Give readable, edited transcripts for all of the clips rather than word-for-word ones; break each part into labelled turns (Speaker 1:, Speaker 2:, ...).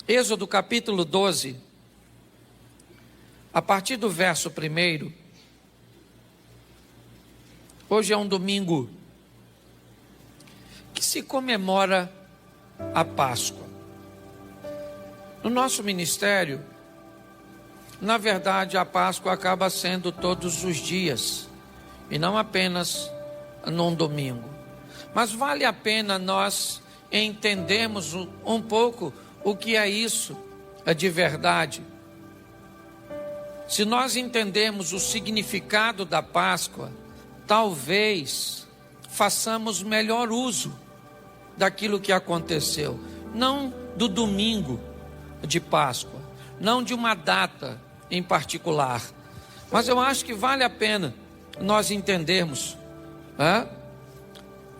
Speaker 1: Êxodo capítulo 12, a partir do verso 1. Hoje é um domingo que se comemora a Páscoa. No nosso ministério, na verdade, a Páscoa acaba sendo todos os dias, e não apenas num domingo. Mas vale a pena nós entendermos um pouco o que é isso de verdade. Se nós entendermos o significado da Páscoa, talvez façamos melhor uso daquilo que aconteceu. Não do domingo de Páscoa, não de uma data em particular, mas eu acho que vale a pena nós entendermos.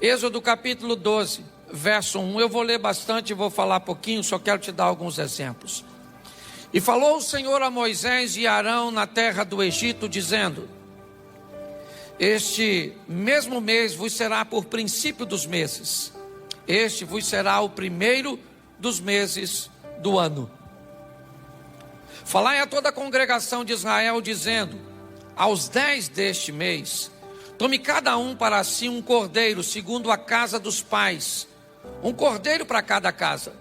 Speaker 1: Êxodo capítulo 12, verso 1, eu vou ler bastante e vou falar pouquinho, só quero te dar alguns exemplos. E falou o Senhor a Moisés e Arão na terra do Egito, dizendo: este mesmo mês vos será por princípio dos meses, este vos será o primeiro dos meses do ano. Falai a toda a congregação de Israel, dizendo: aos 10 deste mês, tome cada um para si um cordeiro, segundo a casa dos pais, um cordeiro para cada casa.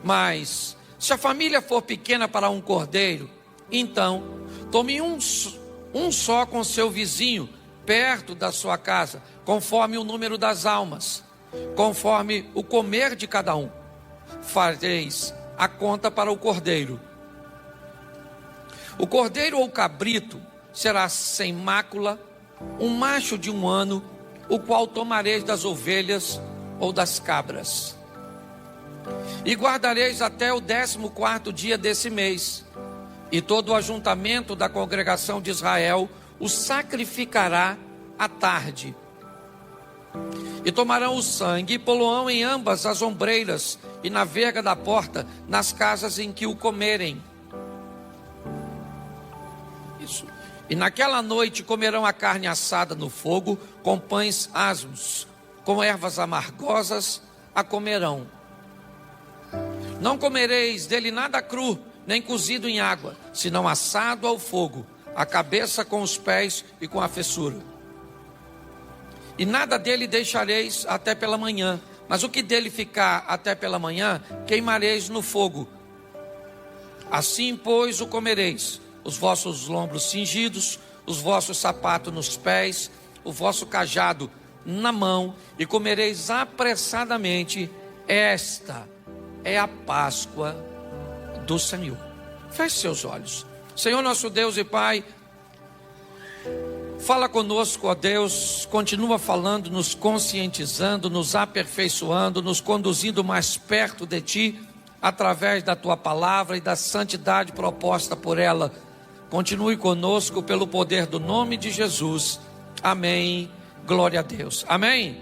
Speaker 1: Mas, se a família for pequena para um cordeiro, então, tome um só com seu vizinho, perto da sua casa, conforme o número das almas, conforme o comer de cada um. Fareis a conta para o cordeiro. O cordeiro ou cabrito será sem mácula, um macho de 1 ano, o qual tomareis das ovelhas ou das cabras. E guardareis até o 14º dia desse mês, e todo o ajuntamento da congregação de Israel o sacrificará à tarde. E tomarão o sangue e pô-lo-ão em ambas as ombreiras e na verga da porta, nas casas em que o comerem. Isso. E naquela noite comerão a carne assada no fogo, com pães asmos, com ervas amargosas a comerão. Não comereis dele nada cru, nem cozido em água, senão assado ao fogo, a cabeça com os pés e com a fessura. E nada dele deixareis até pela manhã, mas o que dele ficar até pela manhã, queimareis no fogo. Assim, pois, o comereis: os vossos lombos cingidos, os vossos sapatos nos pés, o vosso cajado na mão, e comereis apressadamente. Esta é a Páscoa do Senhor. Feche seus olhos. Senhor nosso Deus e Pai, fala conosco, ó Deus, continua falando, nos conscientizando, nos aperfeiçoando, nos conduzindo mais perto de Ti, através da Tua palavra e da santidade proposta por ela. Continue conosco pelo poder do nome de Jesus. Amém. Glória a Deus. Amém.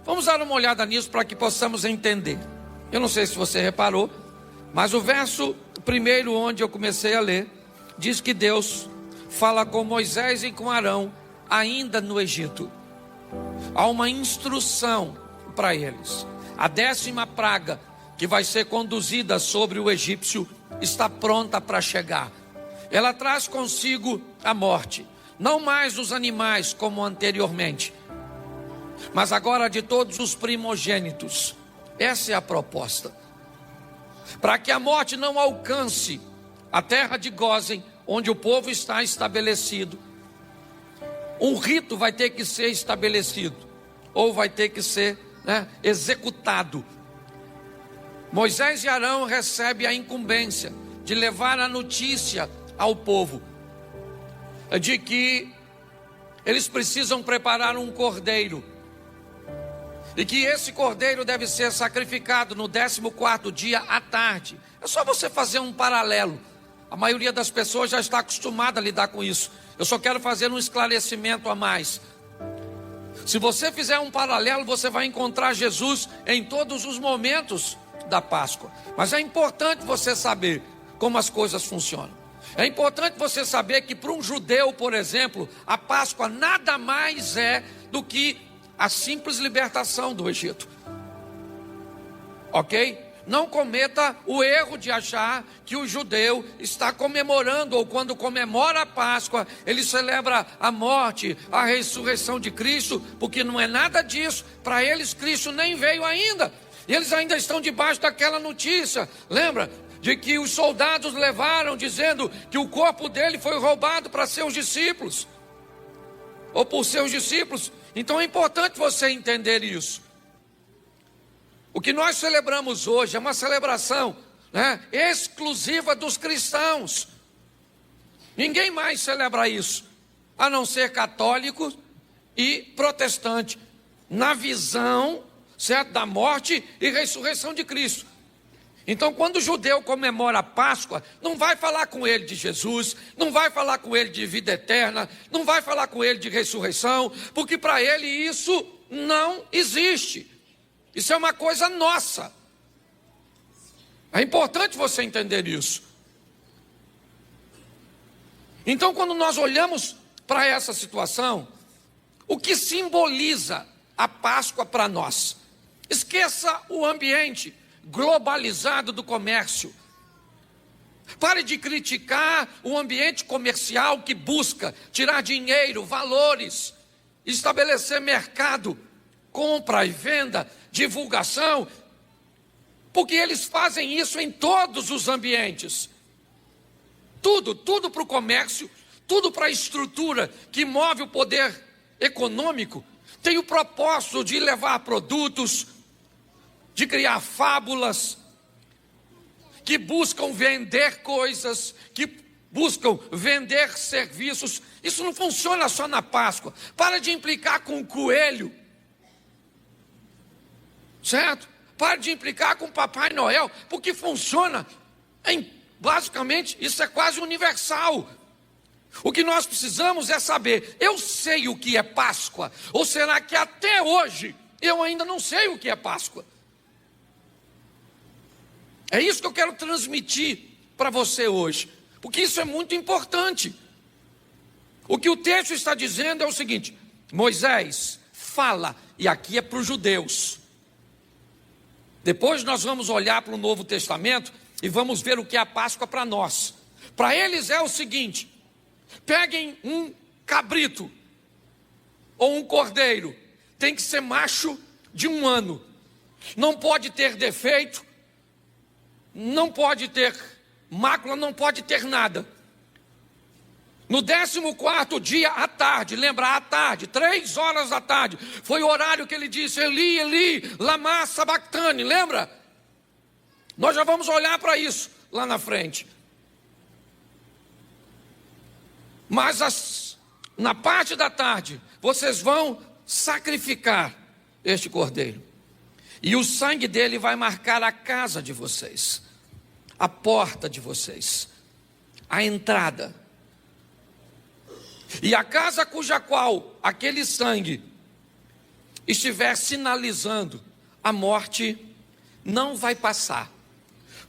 Speaker 1: Vamos dar uma olhada nisso para que possamos entender. Eu não sei se você reparou, mas o verso 1, onde eu comecei a ler, diz que Deus fala com Moisés e com Arão ainda no Egito. Há uma instrução para eles. A 10ª praga que vai ser conduzida sobre o egípcio está pronta para chegar. Ela traz consigo a morte, não mais dos animais como anteriormente, mas agora de todos os primogênitos. Essa é a proposta. Para que a morte não alcance a terra de Gósen, onde o povo está estabelecido, um rito vai ter que ser estabelecido, ou vai ter que ser executado. Moisés e Arão recebem a incumbência de levar a notícia ao povo de que eles precisam preparar um cordeiro, e que esse cordeiro deve ser sacrificado no 14º dia à tarde. É só você fazer um paralelo. A maioria das pessoas já está acostumada a lidar com isso. Eu só quero fazer um esclarecimento a mais. Se você fizer um paralelo, você vai encontrar Jesus em todos os momentos da Páscoa. Mas é importante você saber como as coisas funcionam. É importante você saber que para um judeu, por exemplo, a Páscoa nada mais é do que a simples libertação do Egito. Ok? Não cometa o erro de achar que o judeu está comemorando, ou quando comemora a Páscoa, ele celebra a morte, a ressurreição de Cristo, porque não é nada disso. Para eles, Cristo nem veio ainda. E eles ainda estão debaixo daquela notícia, lembra? De que os soldados levaram, dizendo que o corpo dele foi roubado para seus discípulos, ou por seus discípulos. Então é importante você entender isso. O que nós celebramos hoje é uma celebração, exclusiva dos cristãos. Ninguém mais celebra isso, a não ser católico e protestante, na visão, certo, da morte e ressurreição de Cristo. Então, quando o judeu comemora a Páscoa, não vai falar com ele de Jesus, não vai falar com ele de vida eterna, não vai falar com ele de ressurreição, porque para ele isso não existe. Isso é uma coisa nossa. É importante você entender isso. Então, quando nós olhamos para essa situação, o que simboliza a Páscoa para nós? Esqueça o ambiente globalizado do comércio. Pare de criticar o ambiente comercial que busca tirar dinheiro, valores, estabelecer mercado, compra e venda, divulgação, porque eles fazem isso em todos os ambientes. Tudo para o comércio, tudo para a estrutura que move o poder econômico, tem o propósito de levar produtos, de criar fábulas, que buscam vender coisas, que buscam vender serviços. Isso não funciona só na Páscoa. Para de implicar com o coelho, certo? Para de implicar com o Papai Noel, porque funciona basicamente, isso é quase universal. O que nós precisamos é saber, eu sei o que é Páscoa, ou será que até hoje eu ainda não sei o que é Páscoa? É isso que eu quero transmitir para você hoje, porque isso é muito importante. O que o texto está dizendo é o seguinte: Moisés fala, e aqui é para os judeus. Depois nós vamos olhar para o Novo Testamento e vamos ver o que é a Páscoa para nós. Para eles é o seguinte: peguem um cabrito ou um cordeiro, tem que ser macho de 1 ano, não pode ter defeito, não pode ter mácula, não pode ter nada. No 14º dia à tarde, lembra, à tarde, 3 horas da tarde, foi o horário que ele disse: Eli, Eli, lama sabachthani, lembra? Nós já vamos olhar para isso lá na frente. Mas na parte da tarde, vocês vão sacrificar este cordeiro. E o sangue dele vai marcar a casa de vocês, a porta de vocês, a entrada. E a casa cuja qual aquele sangue estiver sinalizando a morte, não vai passar.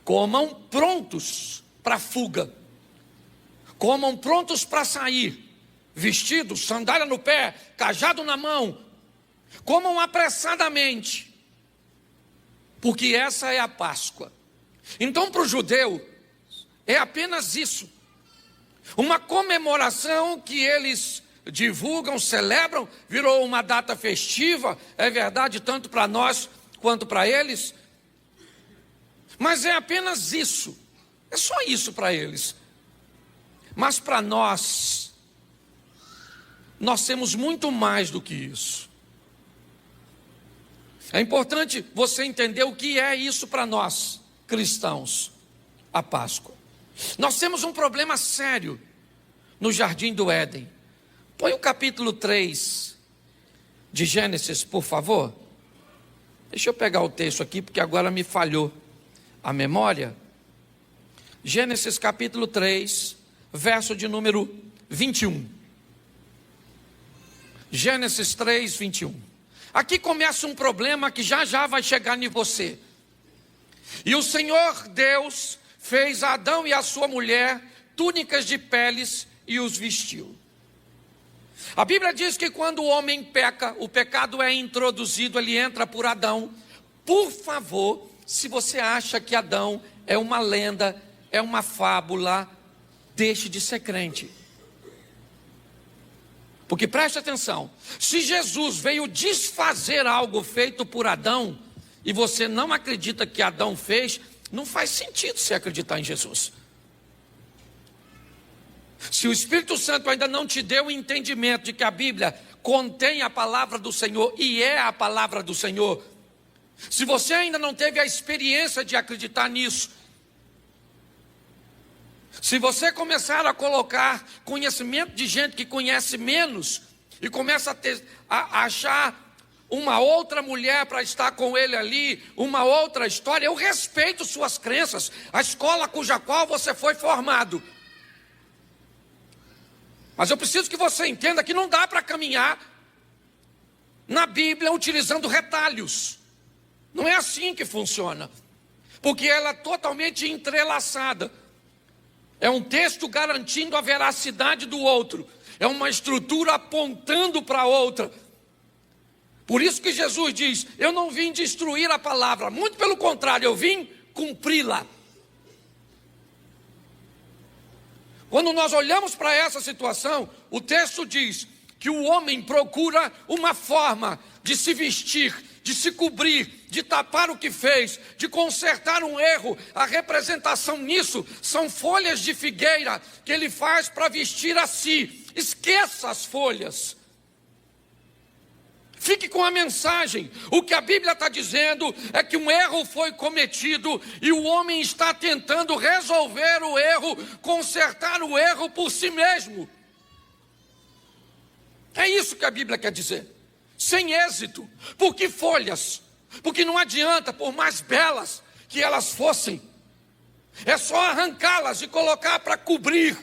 Speaker 1: Comam prontos para fuga, comam prontos para sair, vestidos, sandália no pé, cajado na mão, comam apressadamente, porque essa é a Páscoa. Então, para o judeu, é apenas isso, uma comemoração que eles divulgam, celebram, virou uma data festiva, é verdade, tanto para nós quanto para eles, mas é apenas isso, é só isso para eles. Mas para nós temos muito mais do que isso. É importante você entender o que é isso para nós, cristãos, a Páscoa. Nós temos um problema sério no Jardim do Éden. Põe o capítulo 3 de Gênesis, por favor. Deixa eu pegar o texto aqui, porque agora me falhou a memória. Gênesis capítulo 3, verso de número 21. Gênesis 3, 21. Aqui começa um problema que já vai chegar em você. E o Senhor Deus fez a Adão e a sua mulher túnicas de peles e os vestiu. A Bíblia diz que quando o homem peca, o pecado é introduzido, ele entra por Adão. Por favor, se você acha que Adão é uma lenda, é uma fábula, deixe de ser crente. Porque preste atenção, se Jesus veio desfazer algo feito por Adão, e você não acredita que Adão fez, não faz sentido você acreditar em Jesus. Se o Espírito Santo ainda não te deu o entendimento de que a Bíblia contém a palavra do Senhor e é a palavra do Senhor, se você ainda não teve a experiência de acreditar nisso, se você começar a colocar conhecimento de gente que conhece menos e começa a achar uma outra mulher para estar com ele ali, uma outra história, eu respeito suas crenças, a escola cuja qual você foi formado. Mas eu preciso que você entenda que não dá para caminhar na Bíblia utilizando retalhos. Não é assim que funciona, porque ela é totalmente entrelaçada. É um texto garantindo a veracidade do outro, é uma estrutura apontando para a outra. Por isso que Jesus diz, eu não vim destruir a palavra, muito pelo contrário, eu vim cumpri-la. Quando nós olhamos para essa situação, o texto diz que o homem procura uma forma de se vestir, de se cobrir, de tapar o que fez, de consertar um erro. A representação nisso são folhas de figueira que ele faz para vestir a si. Esqueça as folhas. Fique com a mensagem. O que a Bíblia está dizendo é que um erro foi cometido e o homem está tentando resolver o erro, consertar o erro por si mesmo. É isso que a Bíblia quer dizer. Sem êxito. Por que folhas? Porque não adianta, por mais belas que elas fossem, é só arrancá-las e colocar para cobrir,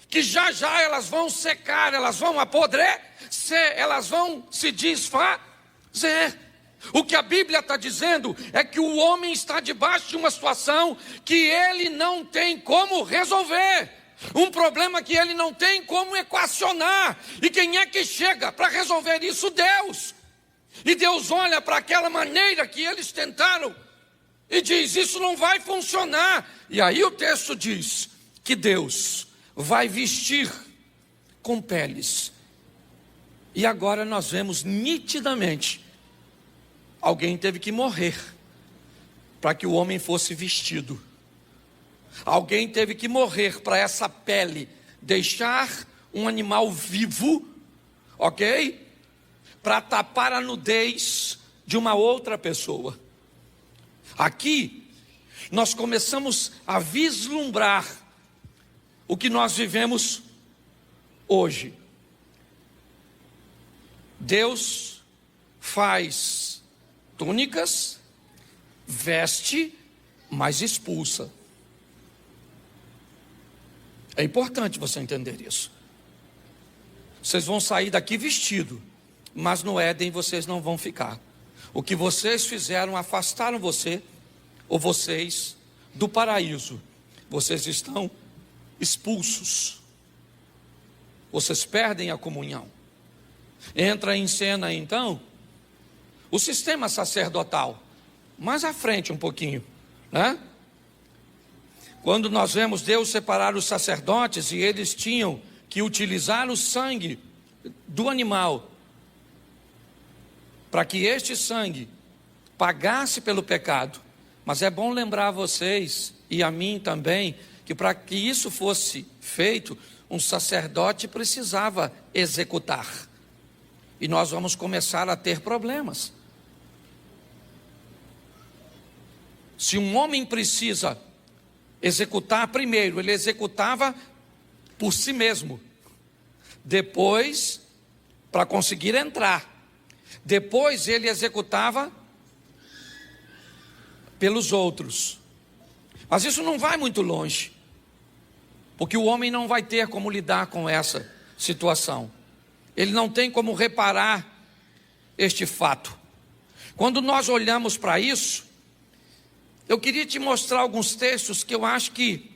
Speaker 1: que já já elas vão secar, elas vão apodrecer, elas vão se desfazer. O que a Bíblia está dizendo é que o homem está debaixo de uma situação que ele não tem como resolver, um problema que ele não tem como equacionar. E quem é que chega para resolver isso? Deus. E Deus olha para aquela maneira que eles tentaram e diz, isso não vai funcionar. E aí o texto diz que Deus vai vestir com peles. E agora nós vemos nitidamente, alguém teve que morrer para que o homem fosse vestido. Alguém teve que morrer para essa pele deixar um animal vivo, ok? Para tapar a nudez de uma outra pessoa. Aqui, nós começamos a vislumbrar o que nós vivemos hoje. Deus faz túnicas, veste, mas expulsa. É importante você entender isso. Vocês vão sair daqui vestido, mas no Éden vocês não vão ficar. O que vocês fizeram afastaram você, ou vocês, do paraíso. Vocês estão expulsos. Vocês perdem a comunhão. Entra em cena então o sistema sacerdotal, mais à frente um pouquinho, né? Quando nós vemos Deus separar os sacerdotes e eles tinham que utilizar o sangue do animal para que este sangue pagasse pelo pecado. Mas é bom lembrar a vocês e a mim também que para que isso fosse feito, um sacerdote precisava executar. E nós vamos começar a ter problemas. Se um homem precisa executar primeiro, ele executava por si mesmo. Depois, para conseguir entrar. Depois ele executava pelos outros. Mas isso não vai muito longe, porque o homem não vai ter como lidar com essa situação. Ele não tem como reparar este fato. Quando nós olhamos para isso, eu queria te mostrar alguns textos que eu acho que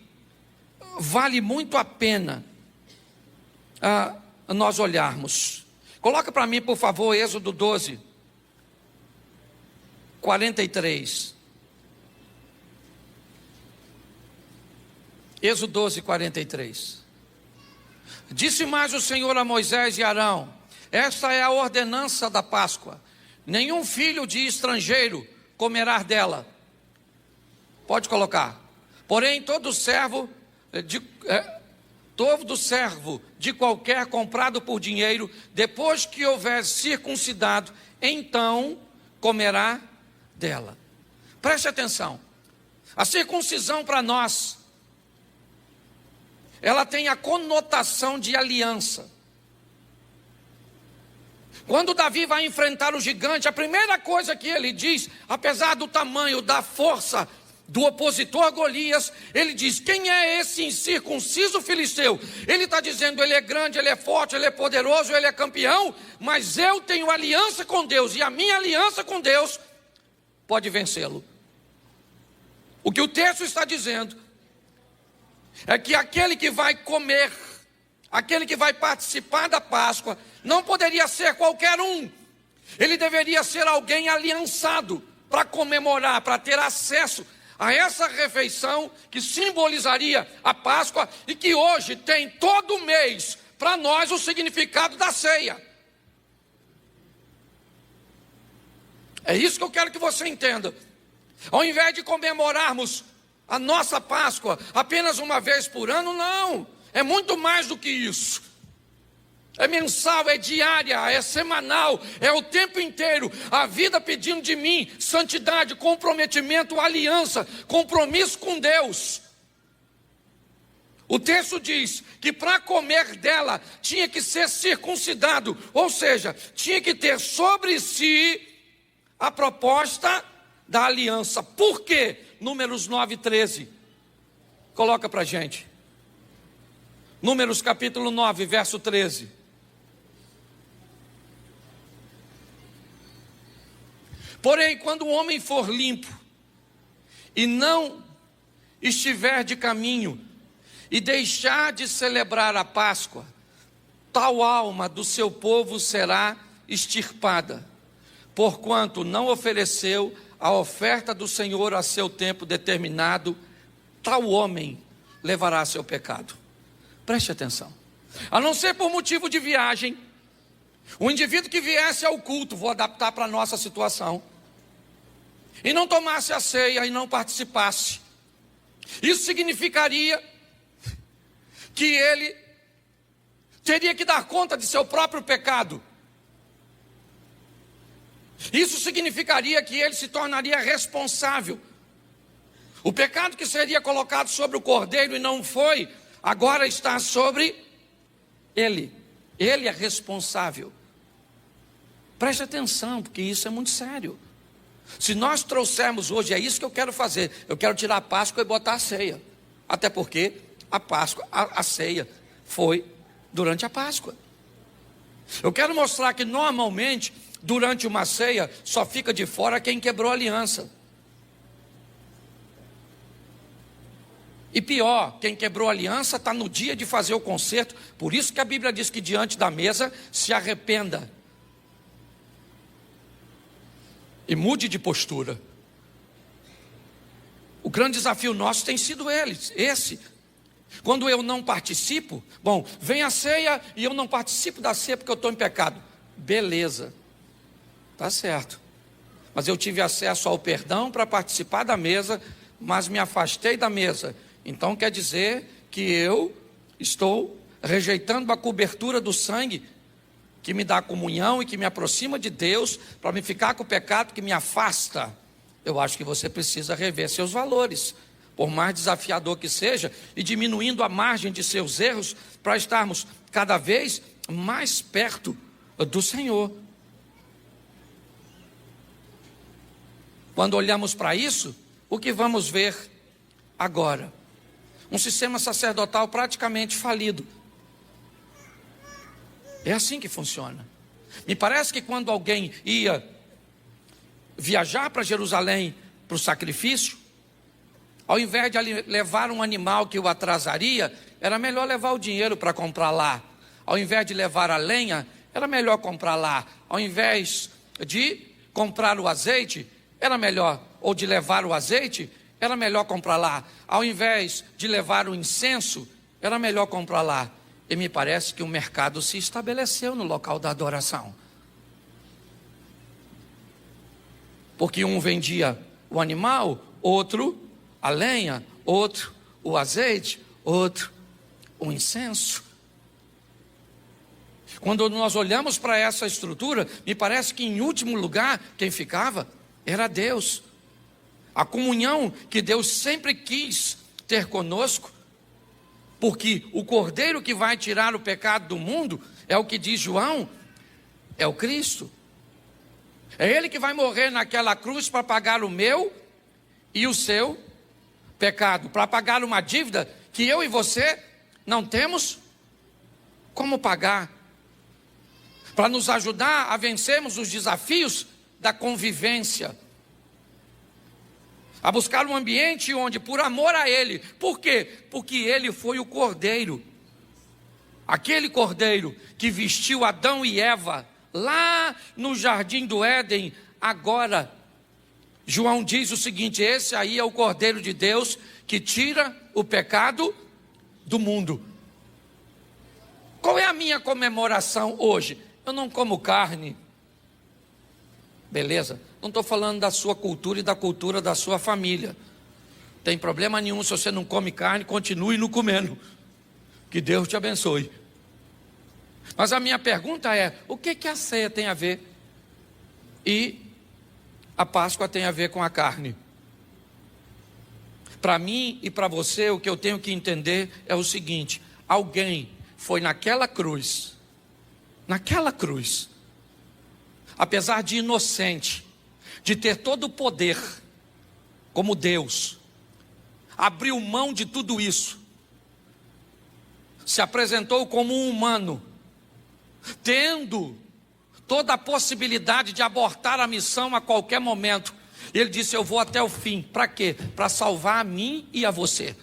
Speaker 1: vale muito a pena nós olharmos. Coloca para mim, por favor, Êxodo 12, 43. Êxodo 12, 43. Disse mais o Senhor a Moisés e Arão: esta é a ordenança da Páscoa. Nenhum filho de estrangeiro comerá dela. Pode colocar. Porém, todo servo de qualquer comprado por dinheiro, depois que houver circuncidado, então comerá dela. Preste atenção. A circuncisão para nós, ela tem a conotação de aliança. Quando Davi vai enfrentar o gigante, a primeira coisa que ele diz, apesar do tamanho, da força do opositor Golias, ele diz: quem é esse incircunciso filisteu? Ele está dizendo: ele é grande, ele é forte, ele é poderoso, ele é campeão, mas eu tenho aliança com Deus, e a minha aliança com Deus pode vencê-lo. O que o texto está dizendo é que aquele que vai comer, aquele que vai participar da Páscoa, não poderia ser qualquer um. Ele deveria ser alguém aliançado para comemorar, para ter acesso a essa refeição que simbolizaria a Páscoa e que hoje tem todo mês para nós o significado da ceia. É isso que eu quero que você entenda. Ao invés de comemorarmos a nossa Páscoa apenas uma vez por ano, não. É muito mais do que isso. É mensal, é diária, é semanal, é o tempo inteiro. A vida pedindo de mim santidade, comprometimento, aliança, compromisso com Deus. O texto diz que para comer dela tinha que ser circuncidado, ou seja, tinha que ter sobre si a proposta da aliança. Por quê? Números 9, 13. Coloca para a gente. Números capítulo 9, verso 13. Porém, quando o homem for limpo e não estiver de caminho e deixar de celebrar a Páscoa, tal alma do seu povo será extirpada, porquanto não ofereceu a oferta do Senhor a seu tempo determinado, tal homem levará seu pecado. Preste atenção. A não ser por motivo de viagem, o indivíduo que viesse ao culto, vou adaptar para a nossa situação, e não tomasse a ceia e não participasse, isso significaria que ele teria que dar conta de seu próprio pecado. Isso significaria que ele se tornaria responsável. O pecado que seria colocado sobre o cordeiro e não foi, agora está sobre ele. Ele é responsável. Preste atenção, porque isso é muito sério. Se nós trouxermos hoje, é isso que eu quero fazer. Eu quero tirar a Páscoa e botar a ceia. Até porque a Páscoa, a ceia foi durante a Páscoa. Eu quero mostrar que normalmente, durante uma ceia, só fica de fora quem quebrou a aliança. E pior, quem quebrou a aliança está no dia de fazer o concerto. Por isso que a Bíblia diz que diante da mesa se arrependa e mude de postura. O grande desafio nosso tem sido esse. Quando eu não participo, bom, vem a ceia e eu não participo da ceia porque eu estou em pecado. Beleza, tá certo. Mas eu tive acesso ao perdão para participar da mesa, mas me afastei da mesa. Então quer dizer que eu estou rejeitando a cobertura do sangue que me dá comunhão e que me aproxima de Deus, para me ficar com o pecado que me afasta. Eu acho que você precisa rever seus valores, por mais desafiador que seja, e diminuindo a margem de seus erros, para estarmos cada vez mais perto do Senhor. Quando olhamos para isso, o que vamos ver agora? Um sistema sacerdotal praticamente falido. É assim que funciona. Me parece que quando alguém ia viajar para Jerusalém para o sacrifício, ao invés de levar um animal que o atrasaria, era melhor levar o dinheiro para comprar lá. Ao invés de levar a lenha, era melhor comprar lá. Ao invés de comprar o azeite, era melhor, ou de levar o azeite, era melhor comprar lá. Ao invés de levar o incenso, era melhor comprar lá. E me parece que o mercado se estabeleceu no local da adoração. Porque um vendia o animal, outro a lenha, outro o azeite, outro o incenso. Quando nós olhamos para essa estrutura, me parece que em último lugar, quem ficava era Deus. A comunhão que Deus sempre quis ter conosco, porque o Cordeiro que vai tirar o pecado do mundo, é o que diz João, é o Cristo. É Ele que vai morrer naquela cruz para pagar o meu e o seu pecado, para pagar uma dívida que eu e você não temos como pagar, para nos ajudar a vencermos os desafios da convivência, a buscar um ambiente onde, por amor a Ele, por quê? Porque Ele foi o Cordeiro, aquele Cordeiro que vestiu Adão e Eva lá no jardim do Éden. Agora, João diz o seguinte: esse aí é o Cordeiro de Deus que tira o pecado do mundo. Qual é a minha comemoração hoje? Eu não como carne, beleza? Não estou falando da sua cultura e da cultura da sua família. Tem problema nenhum se você não come carne, continue não comendo. Que Deus te abençoe. Mas a minha pergunta é: o que a ceia tem a ver? E a Páscoa tem a ver com a carne? Para mim e para você, o que eu tenho que entender é o seguinte: alguém foi naquela cruz, apesar de inocente, de ter todo o poder, como Deus, abriu mão de tudo isso, se apresentou como um humano, tendo toda a possibilidade de abortar a missão a qualquer momento. Ele disse: eu vou até o fim. Para quê? Para salvar a mim e a você,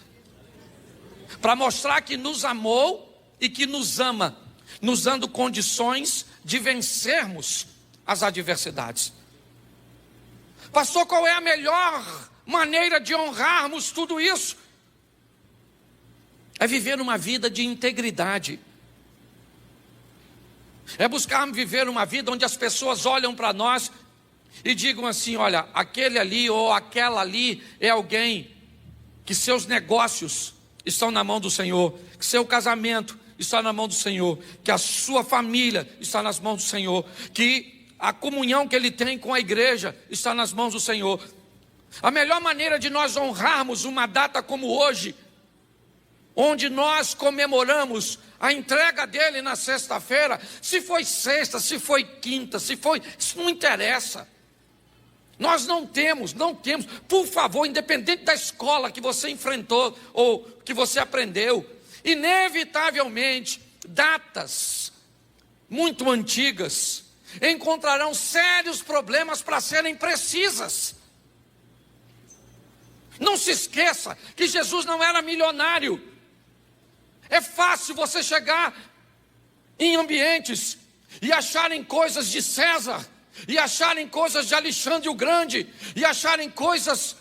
Speaker 1: para mostrar que nos amou e que nos ama, nos dando condições de vencermos as adversidades. Pastor, qual é a melhor maneira de honrarmos tudo isso? É viver uma vida de integridade. É buscar viver uma vida onde as pessoas olham para nós e digam assim: olha, aquele ali ou aquela ali é alguém que seus negócios estão na mão do Senhor, que seu casamento está na mão do Senhor, que a sua família está nas mãos do Senhor, que a comunhão que ele tem com a igreja está nas mãos do Senhor. A melhor maneira de nós honrarmos uma data como hoje, onde nós comemoramos a entrega dele na sexta-feira, se foi sexta, se foi quinta, se foi, isso não interessa. Nós não temos, por favor, independente da escola que você enfrentou ou que você aprendeu, inevitavelmente, datas muito antigas encontrarão sérios problemas para serem precisas. Não se esqueça que Jesus não era milionário. É fácil você chegar em ambientes e acharem coisas de César, e acharem coisas de Alexandre o Grande, e acharem coisas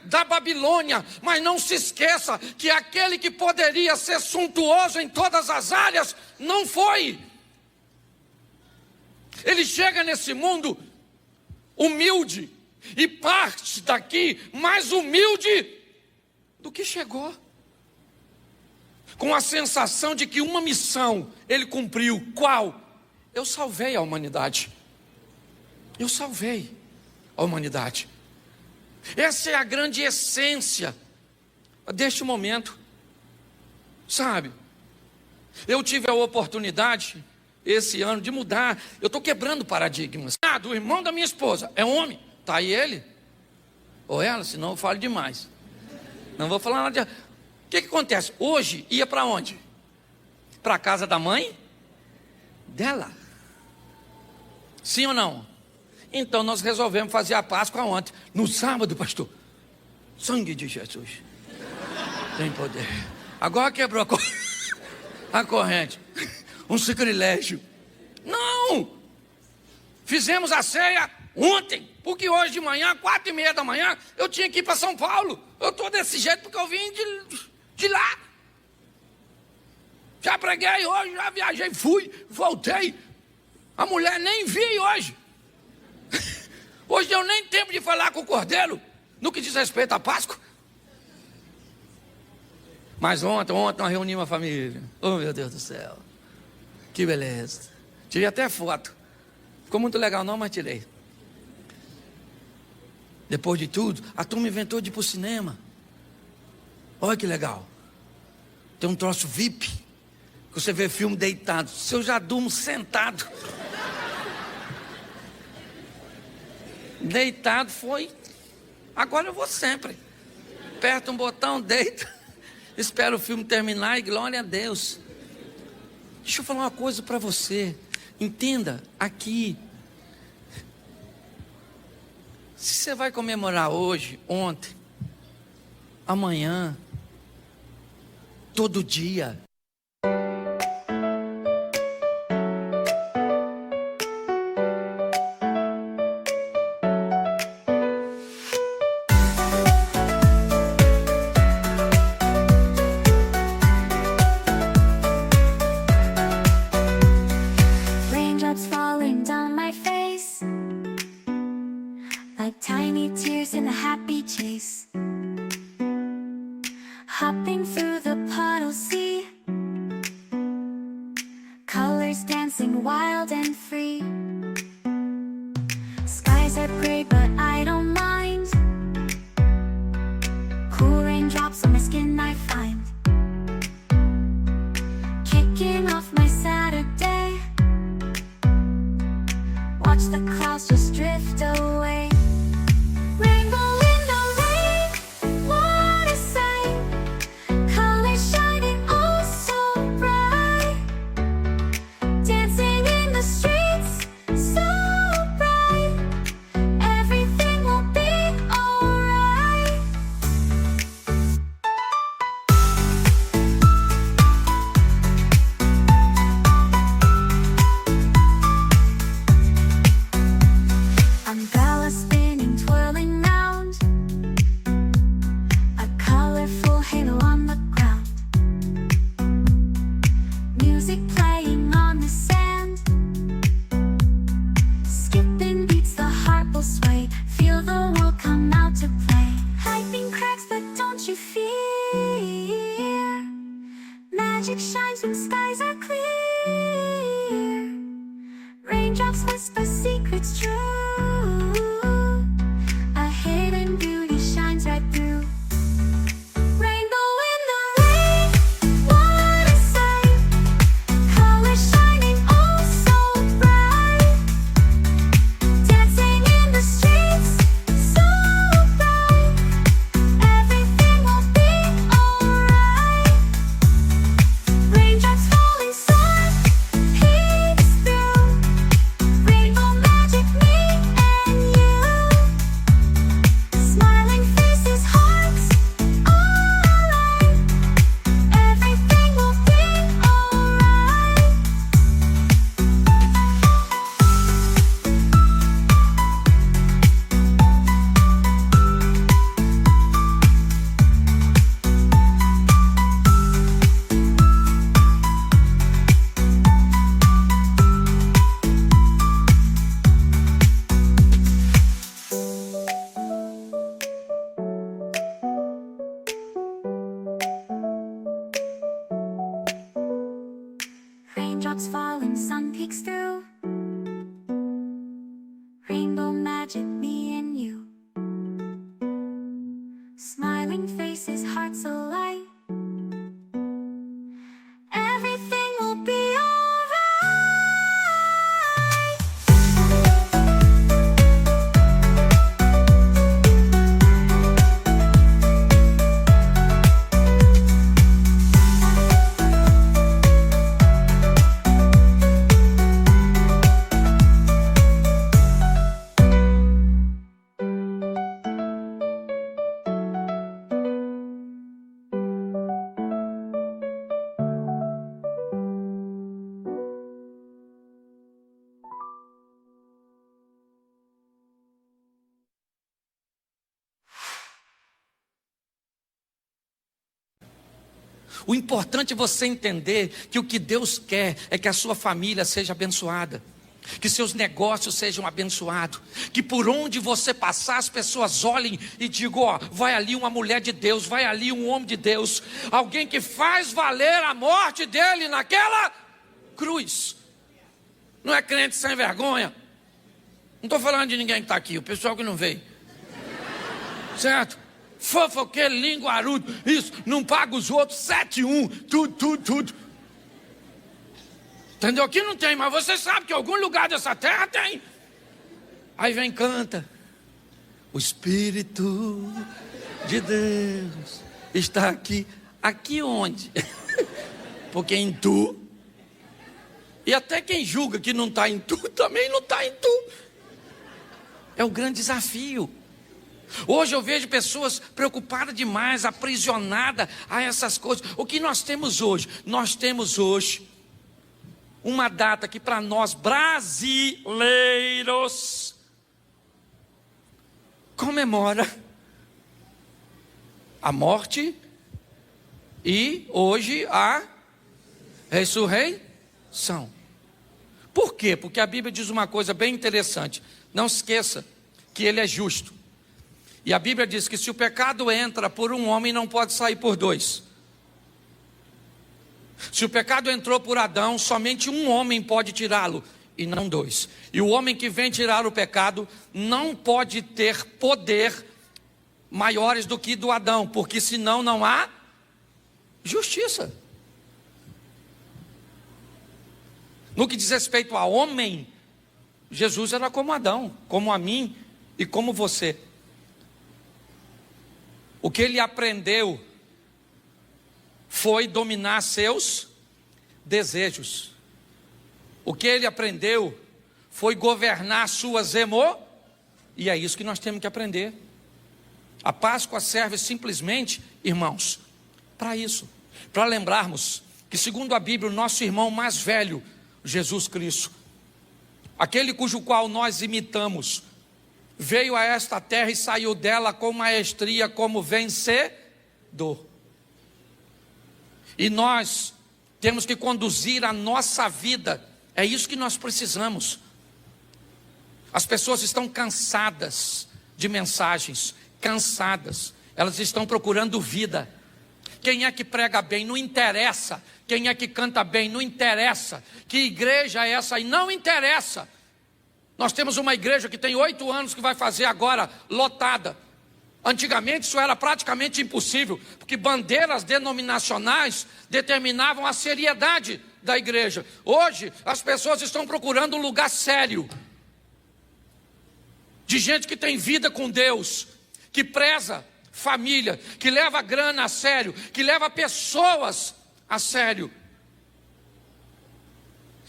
Speaker 1: da Babilônia, mas não se esqueça que aquele que poderia ser suntuoso em todas as áreas, não foi. Ele chega nesse mundo humilde, e parte daqui mais humilde do que chegou, com a sensação de que uma missão ele cumpriu. Qual? Eu salvei a humanidade. Eu salvei a humanidade. Essa é a grande essência deste momento, sabe? Eu tive a oportunidade esse ano de mudar. Eu estou quebrando paradigmas. Do irmão da minha esposa é homem, está aí ele ou ela, senão eu falo demais. Não vou falar nada de... O que acontece? Hoje ia para onde? Para a casa da mãe dela. Sim ou não? Então nós resolvemos fazer a Páscoa ontem, no sábado, pastor. Sangue de Jesus tem poder. Agora quebrou a corrente. Um sacrilégio. Não! Fizemos a ceia Ontem, porque hoje de manhã, 4h30 da manhã, eu tinha que ir para São Paulo. Eu estou desse jeito porque eu vim de lá. Já preguei hoje, já viajei, fui, voltei. A mulher nem vi hoje. Hoje deu nem tempo de falar com o Cordeiro, no que diz respeito à Páscoa. Mas ontem nós reunimos a família. Oh, meu Deus do céu. Que beleza. Tirei até foto. Ficou muito legal não, mas tirei. Depois de tudo, a turma inventou de ir para o cinema. Olha que legal. Tem um troço VIP. Que você vê filme deitado. Se eu já durmo sentado. Deitado foi. Agora eu vou sempre. Aperta um botão, deita. Espera o filme terminar e glória a Deus. Deixa eu falar uma coisa para você. Entenda aqui. Se você vai comemorar hoje, ontem, amanhã, todo dia.
Speaker 2: Raindrops falling down my face, like tiny tears in a happy chase. Hopping through the puddle sea, colors dancing wild and free. Skies are gray but I don't mind. Cool raindrops on my skin I find. Kicking off my Saturday, watch the clouds just drift away. Rainbow in the rain, what a sight. Colors shining oh so bright. Dancing in the streets, so bright. Everything will be alright. Umbrella spinning, twirling round. A colorful halo on the ground. Music playing on the sand. Skipping beats, the heart will sway. Feel the world come out to play. Lightning cracks, but don't you fear. Magic shines when skies are clear. Raindrops whisper secrets true. A hidden beauty shines right through. Rainbow in the rain, what a sight. Colors shining oh so bright. Dancing in the streets, so bright. Everything will be alright. Raindrops falling soft, peeks through. Rainbow magic, me and you. Smiling faces, hearts alight. Everything will be alright. Raindrops falling, sun peeks through. Rainbow magic, me and you. Smiling faces, hearts alight. Everything will be alright.
Speaker 1: O importante é você entender que o que Deus quer é que a sua família seja abençoada, que seus negócios sejam abençoados, que por onde você passar as pessoas olhem e digam: ó, vai ali uma mulher de Deus, vai ali um homem de Deus, alguém que faz valer a morte dele naquela cruz. Não é crente sem vergonha. Não estou falando de ninguém que está aqui, o pessoal que não veio, certo? Fofoqueiro, linguarudo, isso, não paga os outros, 7-1, tudo. Entendeu? Aqui não tem, mas você sabe que em algum lugar dessa terra tem. Aí vem, canta: o Espírito de Deus está aqui. Aqui onde? Porque em tu. E até quem julga que não está em tu, também não está em tu. É um grande desafio. Hoje eu vejo pessoas preocupadas demais, aprisionadas a essas coisas. O que nós temos hoje? Nós temos hoje uma data que para nós brasileiros comemora a morte e hoje a ressurreição. Por quê? Porque a Bíblia diz uma coisa bem interessante. Não se esqueça que Ele é justo. E a Bíblia diz que se o pecado entra por um homem, não pode sair por dois. Se o pecado entrou por Adão, somente um homem pode tirá-lo, e não dois. E o homem que vem tirar o pecado não pode ter poder maiores do que do Adão, porque senão não há justiça. No que diz respeito a homem, Jesus era como Adão, como a mim e como você. O que ele aprendeu foi dominar seus desejos. O que ele aprendeu foi governar suas emoções. E é isso que nós temos que aprender. A Páscoa serve simplesmente, irmãos, para isso. Para lembrarmos que, segundo a Bíblia, o nosso irmão mais velho, Jesus Cristo, aquele cujo qual nós imitamos, veio a esta terra e saiu dela com maestria como vencedor. E nós temos que conduzir a nossa vida. É isso que nós precisamos. As pessoas estão cansadas de mensagens, cansadas. Elas estão procurando vida. Quem é que prega bem? Não interessa. Quem é que canta bem? Não interessa. Que igreja é essa aí? Não interessa. Nós temos uma igreja que tem 8 anos que vai fazer agora lotada. Antigamente isso era praticamente impossível, porque bandeiras denominacionais determinavam a seriedade da igreja. Hoje as pessoas estão procurando um lugar sério, de gente que tem vida com Deus, que preza família, que leva grana a sério, que leva pessoas a sério.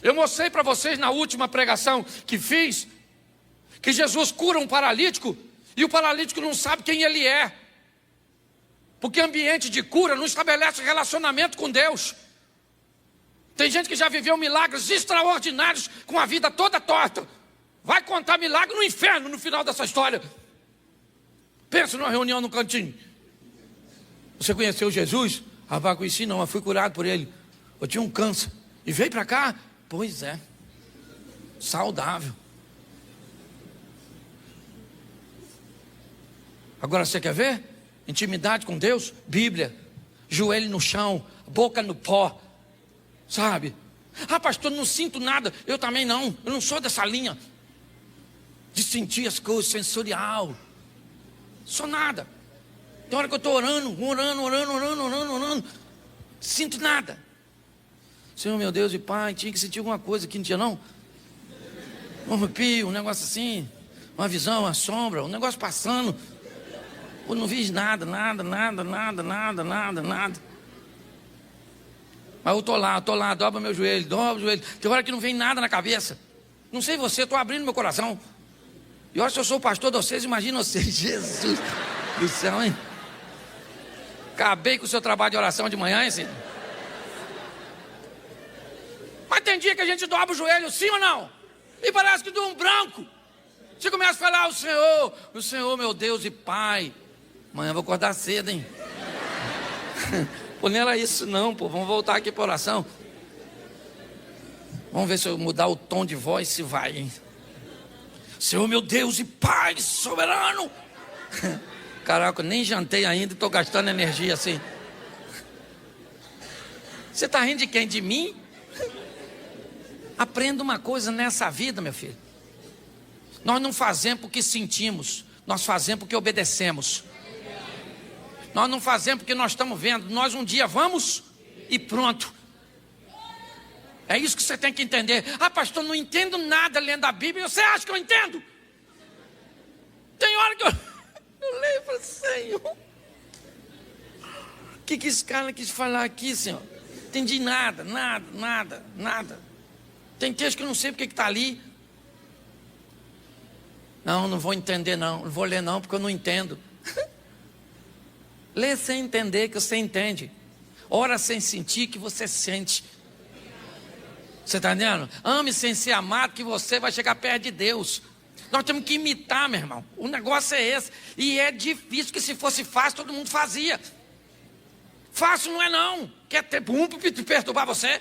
Speaker 1: Eu mostrei para vocês na última pregação que fiz, que Jesus cura um paralítico, e o paralítico não sabe quem ele é, porque ambiente de cura não estabelece relacionamento com Deus. Tem gente que já viveu milagres extraordinários com a vida toda torta, vai contar milagre no inferno no final dessa história. Pensa numa reunião no cantinho. Você conheceu Jesus? Rapaz, conheci não, mas fui curado por ele. Eu tinha um câncer e veio para cá. Pois é, saudável. Agora você quer ver? Intimidade com Deus? Bíblia, joelho no chão, boca no pó, sabe? Ah, pastor, não sinto nada. Eu também não, eu não sou dessa linha de sentir as coisas sensorial. Sou nada. Tem hora que eu estou orando, sinto nada. Senhor meu Deus e Pai, tinha que sentir alguma coisa aqui, não tinha não? Um arrepio, um negócio assim, uma visão, uma sombra, um negócio passando. Eu não vi nada. Mas eu estou lá, dobra meu joelho, dobra o joelho. Tem hora que não vem nada na cabeça. Não sei você, estou abrindo meu coração. E olha, se eu sou o pastor de vocês, imagina vocês. Jesus do céu, hein? Acabei com o seu trabalho de oração de manhã, hein, senhor? Mas tem dia que a gente dobra o joelho, sim ou não? E parece que dá um branco. Você começa a falar: o Senhor, meu Deus e Pai. Amanhã eu vou acordar cedo, hein? Pô, não era isso não, pô. Vamos voltar aqui para oração. Vamos ver se eu mudar o tom de voz, se vai, hein? Senhor meu Deus e Pai soberano. Caraca, eu nem jantei ainda e estou gastando energia assim. Você está rindo de quem? De mim? Aprenda uma coisa nessa vida, meu filho. Nós não fazemos porque sentimos, nós fazemos porque obedecemos. Nós não fazemos porque nós estamos vendo, nós um dia vamos e pronto. É isso que você tem que entender. Ah, pastor, não entendo nada lendo a Bíblia. Você acha que eu entendo? Tem hora que eu leio e falo, Senhor, o que esse cara quis falar aqui, Senhor? Entendi nada. Tem texto que eu não sei porque que está ali. Não vou entender não vou ler não, porque eu não entendo. Lê sem entender que você entende. Ora sem sentir que você sente. Você está entendendo? Ame sem ser amado que você vai chegar perto de Deus. Nós temos que imitar, meu irmão. O negócio é esse. E é difícil, que se fosse fácil todo mundo fazia. Fácil não é não. Quer ter para perturbar você?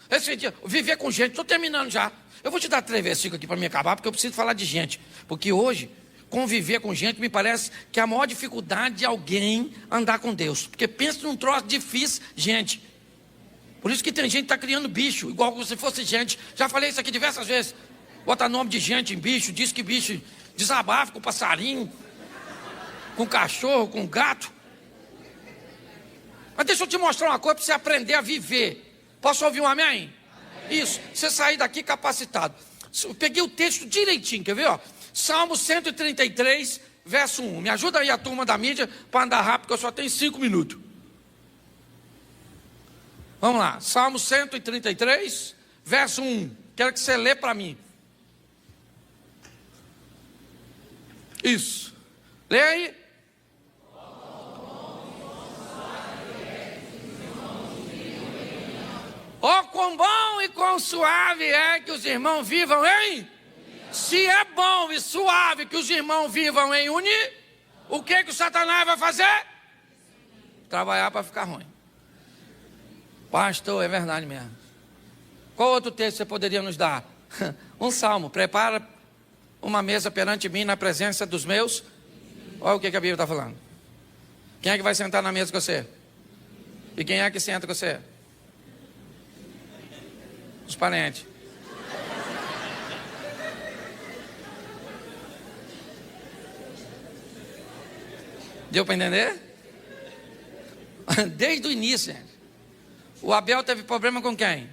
Speaker 1: Esse dia, viver com gente, estou terminando já. Eu vou te dar 3 versículos aqui para me acabar, porque eu preciso falar de gente. Porque hoje, conviver com gente me parece que é a maior dificuldade de alguém andar com Deus. Porque pensa num troço difícil, gente. Por isso que tem gente que está criando bicho, igual se fosse gente. Já falei isso aqui diversas vezes. Bota nome de gente em bicho, diz que bicho desabafa com passarinho, com cachorro, com gato. Mas deixa eu te mostrar uma coisa para você aprender a viver. Posso ouvir um amém? Amém. Isso, você sair daqui capacitado. Eu peguei o texto direitinho, quer ver? Ó? Salmo 133, verso 1. Me ajuda aí a turma da mídia para andar rápido, porque eu só tenho 5 minutos. Vamos lá, Salmo 133, verso 1. Quero que você lê para mim. Isso. Lê aí. Oh, quão bom e quão suave é que os irmãos vivam em... Se é bom e suave que os irmãos vivam em unir, o que o Satanás vai fazer? Trabalhar para ficar ruim. Pastor, é verdade mesmo. Qual outro texto você poderia nos dar? Um salmo. Prepara uma mesa perante mim na presença dos meus. Olha o que a Bíblia está falando. Quem é que vai sentar na mesa com você? E quem é que senta com você? Os parentes. Deu para entender? Desde o início, gente. O Abel teve problema com quem?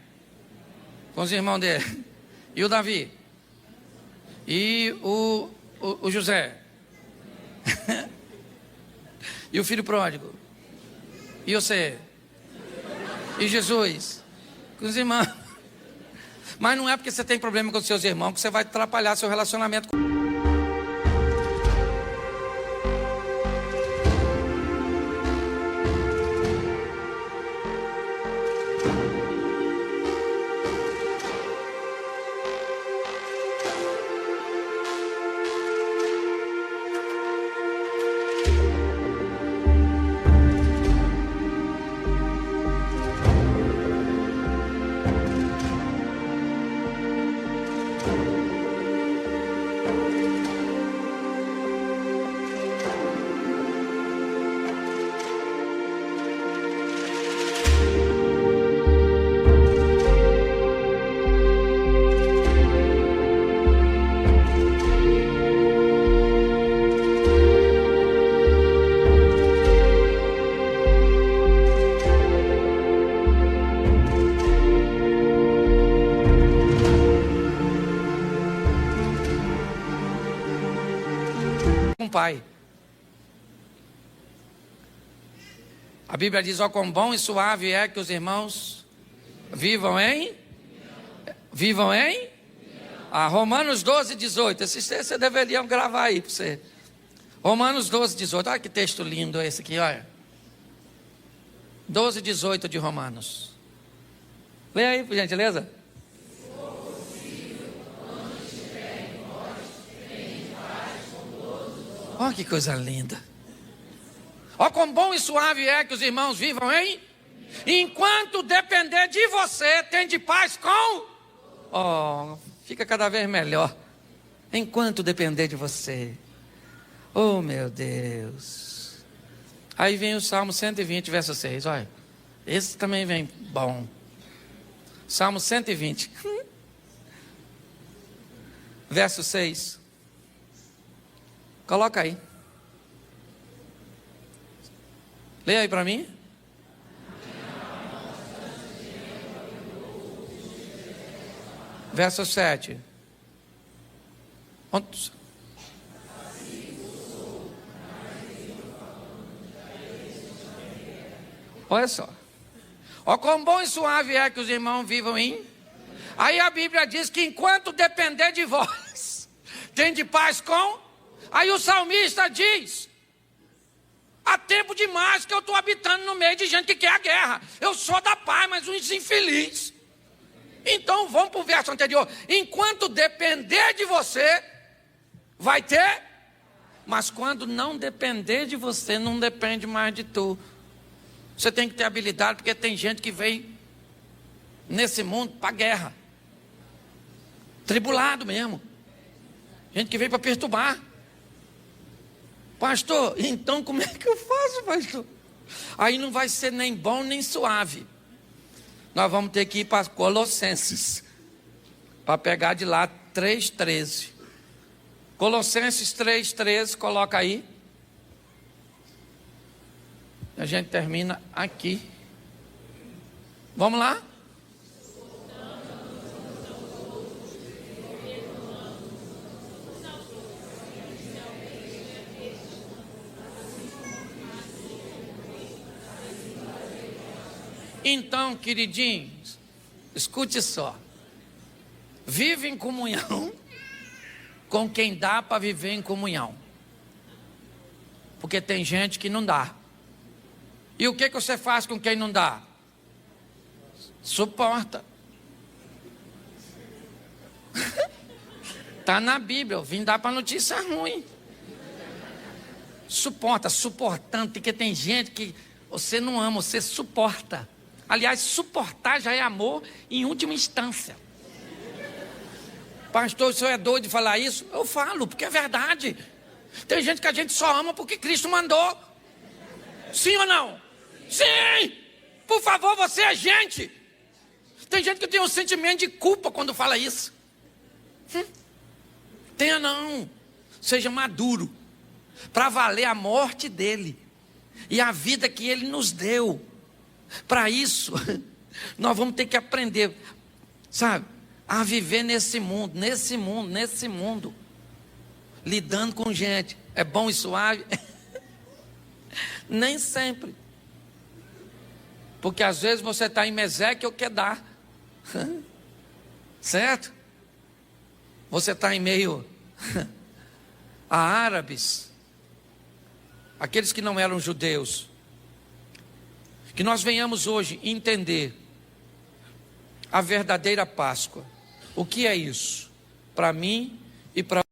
Speaker 1: Com os irmãos dele. E o Davi? E o José? E o filho pródigo? E você? E Jesus? Com os irmãos. Mas não é porque você tem problema com os seus irmãos que você vai atrapalhar seu relacionamento com... Pai. A Bíblia diz: ó, quão bom e suave é que os irmãos vivam em... Romanos 12, 18. Esse você deveria gravar aí para você. Romanos 12, 18. Olha que texto lindo esse aqui, olha. 12, 18 de Romanos. Lê aí, por gentileza. Olha que coisa linda. Ó, quão bom e suave é que os irmãos vivam, hein? Enquanto depender de você, tem de paz com... Oh, fica cada vez melhor. Enquanto depender de você. Oh, meu Deus. Aí vem o Salmo 120, verso 6, olha. Esse também vem bom. Salmo 120. Verso 6. Coloca aí. Leia aí para mim. Verso 7. Olha só. Ó, quão bom e suave é que os irmãos vivam em... Aí a Bíblia diz que enquanto depender de vós, tem de paz com... Aí o salmista diz... Há tempo demais que eu estou habitando no meio de gente que quer a guerra. Eu sou da paz, mas uns infelizes. Então vamos para o verso anterior. Enquanto depender de você, vai ter. Mas quando não depender de você, não depende mais de tu. Você tem que ter habilidade, porque tem gente que vem nesse mundo para a guerra. Tribulado mesmo. Gente que vem para perturbar. Pastor, então como é que eu faço, pastor? Aí não vai ser nem bom nem suave. Nós vamos ter que ir para Colossenses, para pegar de lá 3,13. Colossenses 3,13, coloca aí. A gente termina aqui. Vamos lá? Então, queridinhos, escute só. Vive em comunhão com quem dá para viver em comunhão. Porque tem gente que não dá. E o que você faz com quem não dá? Suporta. Está na Bíblia, eu vim dar para notícia ruim. Suporta, suportando, porque tem gente que você não ama, você suporta. Aliás, suportar já é amor em última instância. Pastor, o senhor é doido de falar isso? Eu falo, porque é verdade. Tem gente que a gente só ama porque Cristo mandou. Sim ou não? Sim! Por favor, você é gente. Tem gente que tem um sentimento de culpa quando fala isso. Tenha não. Seja maduro. Para valer a morte dele. E a vida que ele nos deu. Para isso, nós vamos ter que aprender, sabe, a viver nesse mundo, lidando com gente. É bom e suave? Nem sempre. Porque às vezes você está em Meseque ou Quedar. Certo? Você está em meio a árabes, aqueles que não eram judeus. Que nós venhamos hoje entender a verdadeira Páscoa. O que é isso? Para mim e para